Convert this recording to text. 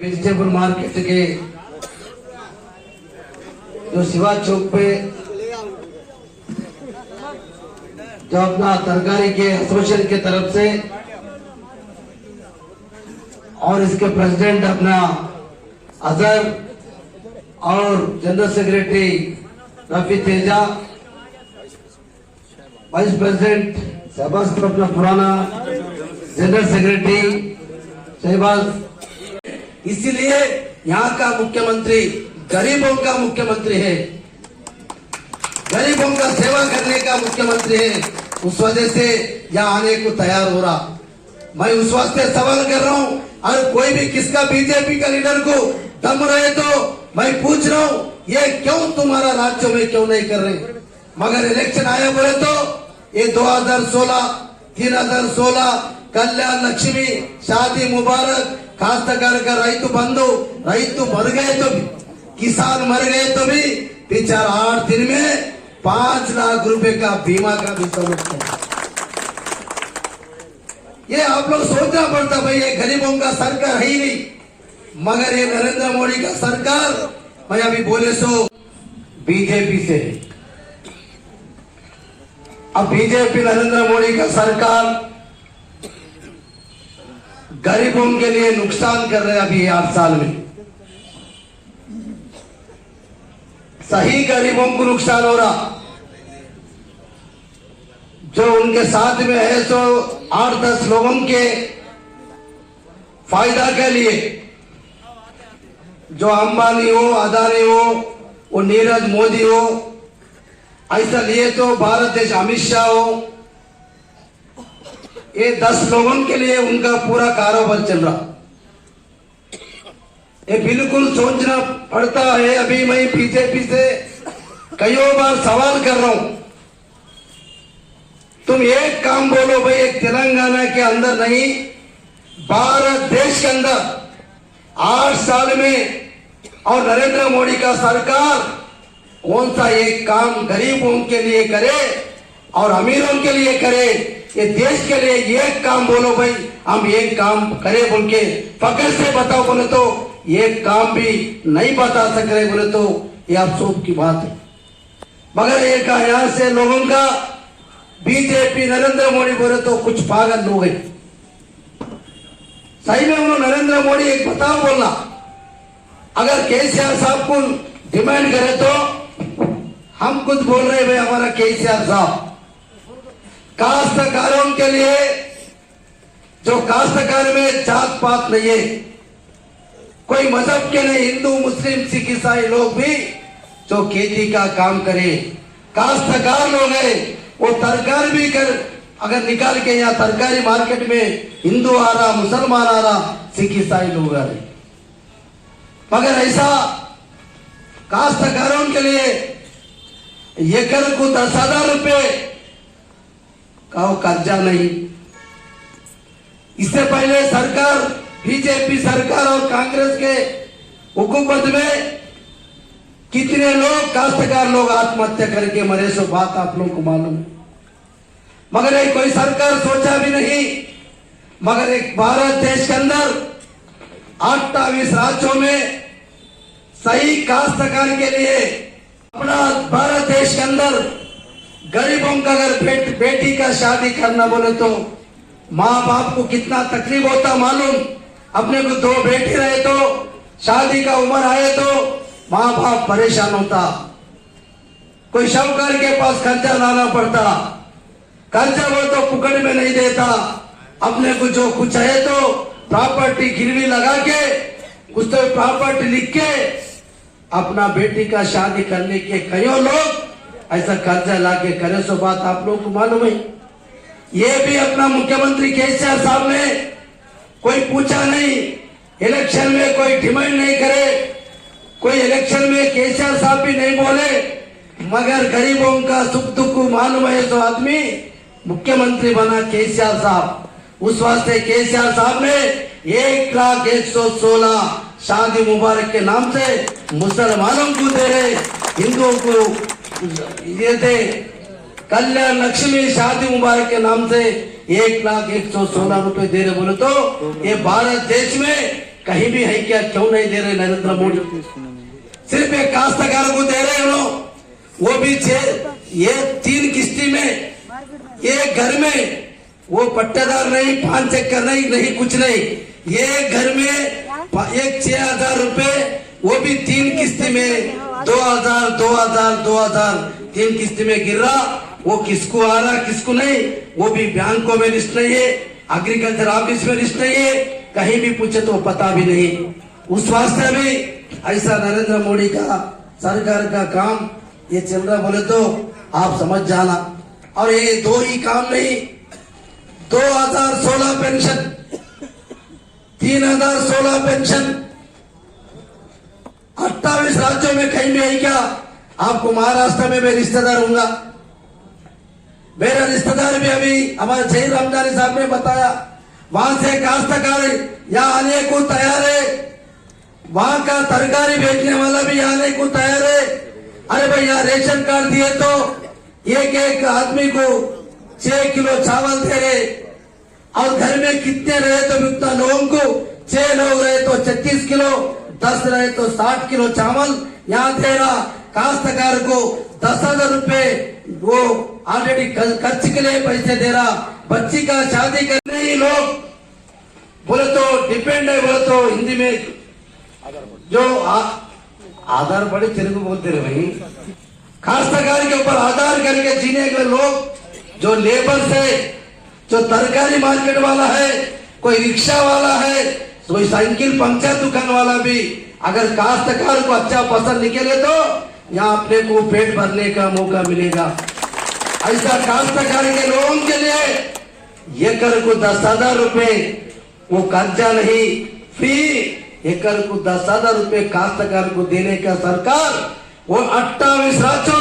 Vegetable market के जो शिवा चौक पे जो अपना तरकारी के एसोसिएशन के तरफ से और इसके प्रेसिडेंट अपना अजहर और general secretary Rafi Teja, vice president Shahbaz अपना पुराना जनरल सेक्रेटरी शहबाज। इसीलिए यहाँ का मुख्यमंत्री गरीबों का मुख्यमंत्री है, गरीबों का सेवा करने का मुख्यमंत्री है। उस वजह से यहाँ आने को तैयार हो रहा। मैं उस वास्ते सवाल कर रहा हूँ, और कोई भी किसका बीजेपी का लीडर को दम रहे तो मैं पूछ रहा हूँ, ये क्यों तुम्हारा राज्य में क्यों नहीं कर रहे? मगर इलेक्शन आया बोले तो ये 2016, 3016 कल्याण लक्ष्मी, शादी मुबारक, काश्तकार का रैतु बंधु, रैतु मर गए तो भी, किसान मर गए तो भी बेचारा 8 दिन में 5 लाख रुपए का बीमा का भी सौलत है। ये आप लोग सोचना पड़ता, भाई ये गरीबों का सरकार है ही नहीं, मगर ये नरेंद्र मोदी का सरकार, मैं अभी बोले सो बीजेपी से। अब बीजेपी नरेंद्र मोदी का सरकार गरीबों के लिए नुकसान कर रहे हैं। अभी 8 साल में सही गरीबों को नुकसान हो रहा। जो उनके साथ में है सो 8-10 लोगों के फायदा के लिए, जो अंबानी हो, अदानी हो, वो नीरज मोदी हो, ऐसा लिए तो भारत देश अमित शाह हो, ये 10 लोगों के लिए उनका पूरा कारोबार चल रहा। ये बिल्कुल सोचना पड़ता है। अभी मैं बीजेपी से कई बार सवाल कर रहा हूं, तुम एक काम बोलो भाई, एक तेलंगाना के अंदर नहीं, भारत देश के अंदर 8 साल में और नरेंद्र मोदी का सरकार कौन सा एक काम गरीबों के लिए करे और अमीरों के लिए करे? ये देश के लिए एक काम बोलो भाई, हम एक काम करे बोल के फकर से बताओ बोले तो एक काम भी नहीं बता सक रहे बोले तो ये अफसोस की बात है। मगर एक यहाँ से लोगों का बीजेपी नरेंद्र मोदी बोले तो कुछ पागल लोग हैं। सही में उन्होंने नरेंद्र मोदी एक बताओ बोलना, अगर केसीआर साहब को डिमांड करे तो हम कुछ बोल रहे भाई, हमारा केसीआर साहब काश्तकारों के लिए, जो काश्तकार में जात पात नहीं है, कोई मजहब के नहीं, हिंदू मुस्लिम सिख ईसाई लोग भी जो खेती का काम करे, काश्तकार लोग हैं, वो तरकारी भी कर, अगर निकाल के यहाँ तरकारी मार्केट में हिंदू आ रहा, मुसलमान आ रहा, सिख ईसाई लोग आ रहे, मगर ऐसा काश्तकारों के लिए एकड़ को 10,000 रुपए का कर्जा नहीं। इससे पहले सरकार, बीजेपी सरकार और कांग्रेस के हुकूमत में कितने लोग काश्तकार लोग आत्महत्या करके मरे, सो बात आप लोगों को मालूम है। मगर एक कोई सरकार सोचा भी नहीं, मगर एक भारत देश के अंदर 28 राज्यों में सही काश्तकार के लिए, अपना भारत देश के अंदर गरीबों का अगर बेटी का शादी करना बोले तो माँ बाप को कितना तकलीफ होता मालूम। अपने को 2 बेटे रहे तो शादी का उम्र आए तो माँ बाप परेशान होता, कोई शाहूकार के पास कर्जा लाना पड़ता, कर्जा वो तो पुकड़ में नहीं देता, अपने को जो कुछ है तो प्रॉपर्टी गिरवी लगा के, कुछ तो प्रॉपर्टी लिख के अपना बेटी का शादी करने के कई लोग ऐसा कर्जा लाके करे, सो बात आप लोगों को मालूम है। ये भी अपना मुख्यमंत्री केसीआर साहब ने कोई पूछा नहीं, इलेक्शन में कोई डिमांड नहीं करे, कोई इलेक्शन में केसीआर साहब भी नहीं बोले, मगर गरीबों का सुख दुख मालूम है तो आदमी मुख्यमंत्री बना केसीआर साहब। उस वास्ते केसीआर साहब ने 1,01,16 शादी मुबारक के नाम से मुसलमानों को दे रहे, हिंदुओं को ये थे कल्याण लक्ष्मी शादी मुबारक के नाम से 1,01,16 रुपए दे रहे बोले तो ये भारत देश में कहीं भी है क्या? क्यों नहीं दे रहे नरेंद्र मोदी? सिर्फ एक काश्तकार को दे रहे हैं लोग, वो भी ये 3 किस्ती में, एक घर में, वो पट्टेदार नहीं, 5 चक्कर नहीं कुछ नहीं, ये घर में एक 6,000 रुपए, वो भी 3 किस्ती में 2,000 3 किस्ती में गिर रहा। वो किसको आ रहा किसको नहीं, वो भी बैंकों में लिस्ट नहीं है, एग्रीकल्चर ऑफिस में लिस्ट नहीं है, कहीं भी पूछे तो पता भी नहीं। उस वास्ते भी ऐसा नरेंद्र मोदी का सरकार का काम ये चल रहा बोले तो आप समझ जाना। और ये 2 ही काम नहीं, 2016 पेंशन, 3016 पेंशन 28 राज्यों में कहीं भी है क्या? आपको महाराष्ट्र में मैं रिश्तेदार हूँगा, मेरा रिश्तेदार भी अभी हमारे जहीर रमजानी साहब ने बताया, वहां से काश्तकार यहाँ आने को तैयार है, वहां का तरकारी बेचने वाला भी आने को तैयार है। अरे भाई यहाँ रेशन कार्ड दिए तो एक आदमी को 6 किलो चावल दे रहे, और घर में कितने रहे तो उतना लोगों को, 6 लोग रहे तो 36 किलो, 10 रहे तो 60 किलो चावल यहाँ दे रहा। काश्तकार को 10,000 रुपए वो ऑलरेडी खर्च के लिए पैसे दे रहा, बच्ची का शादी करने ही लोग बोले तो डिपेंड है, बोले तो हिंदी में जो आधार बड़े तेलुगु बोलते रहे भाई, काश्तकार के ऊपर आधार करके जीने के लोग, जो लेबर से, जो तरकारी मार्केट वाला है, कोई रिक्शा वाला है, कोई साइकिल पंक्चर दुकान वाला भी, अगर काश्तकार को अच्छा पसंद निकले तो यहाँ अपने को पेट भरने का मौका मिलेगा। ऐसा काश्तकार के लोगों के लिए एकड़ को 10,000 रुपए वो कर्जा नहीं, फ्री एकड़ को 10,000 रुपए काश्तकार को देने का सरकार वो 28 राज्यों